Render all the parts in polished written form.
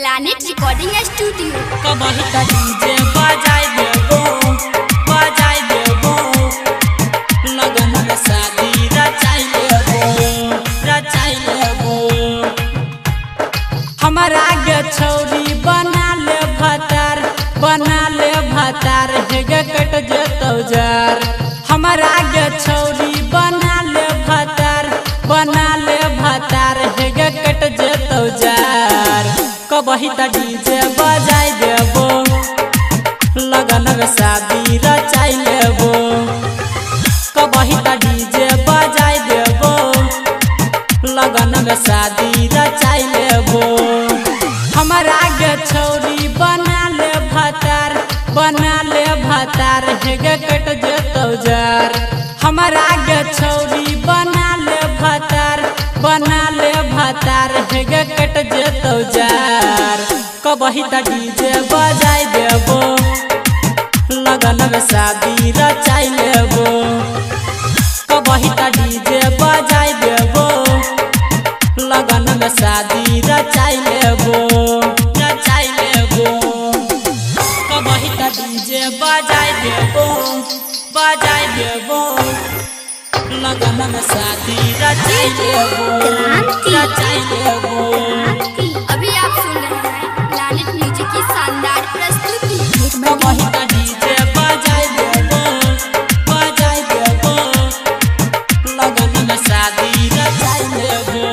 Planet recording studio. कबही त DJ बजाई देबो लगन में शादी रचाई लेबो हमारा आगे छौरी बना ले भतार हेगे कट जेतौ जार। हमारा आगे छौरी बना ले भतार हेगे कट जेतौ जार। कबही त डीजे बजाई देबो लगन में शादी रचाई लेबो। कबही त डीजे बजाई देबो लगन में शादी रचाई लेबो। हमारा आगे छौरी बना ले भतार हेगे कट जेतौ जार। हमारा आगे छौरी बना ले भतार हेगे कट जेतौ जार। कबही त डीजे बजाई देबो लगन में शादी रचाई लेबो। कबही त डीजे बजाई देबो लगन में शादी रचाई लेबो कबही त डीजे बजाई देबो लगन में शादी रचाई लेबो अभी आप सुन रहे हैं प्लैनेट म्यूजिक की शानदार प्रस्तुति। कबही त डीजे बजाई देबो लगन में शादी रचाई लेबो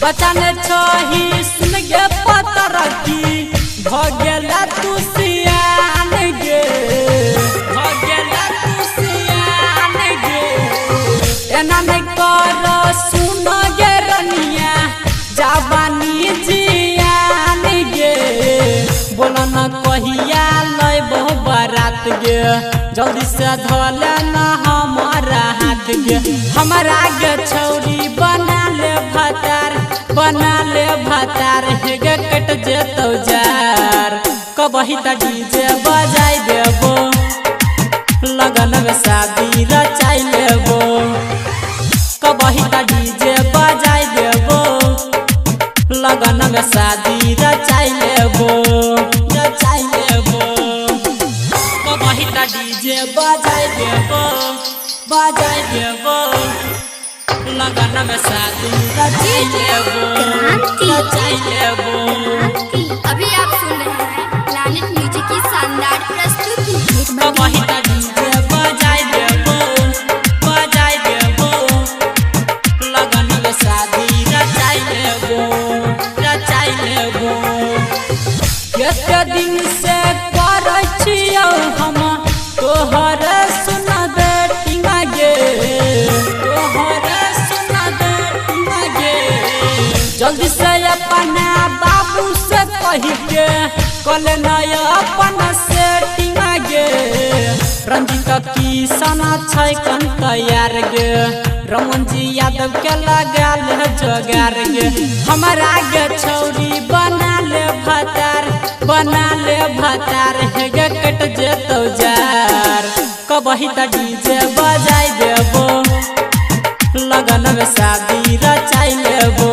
बचन छही सुन गे पतर की भगेला तू सियान गे एना नहीं कर सुन गे रनिया जवानी जियान गे। बोला न कहिया लैबो बारात गे जल्दी से धोले न हमारा हाथ गे। हमारा आगे छौरी बना ले भतार हेगे कट जेतौ जार। कबही त डीजे बजाई देबो लगन में शादी रचाई लेबो। कबही त डीजे बजाई देबो लगन में शादी रचाई लेबो कबही त डीजे बजाई देबो लगन में शादी रचाई लेबो अभी आप सुन रहे हैं प्लैनेट म्यूजिक की शानदार प्रस्तुति। कबही त डीजे बजाई देबो लगन में शादी रचाई लेबो कते दिन से करै छियौ हम तोहर सुन बेटिंग गे जल्दी से अपना बाबू से कही के कल नया अपन सेटिंग गे। रंजीत किशन छै कन तैयार गे रमन जी यादव के लगाल जोगार गे। हमारा आगे छौरी बना ले भतार हेगे कट जेतौ जार। कबही त डीजे बजाई देबो लगन में शादी रचाई लेबो।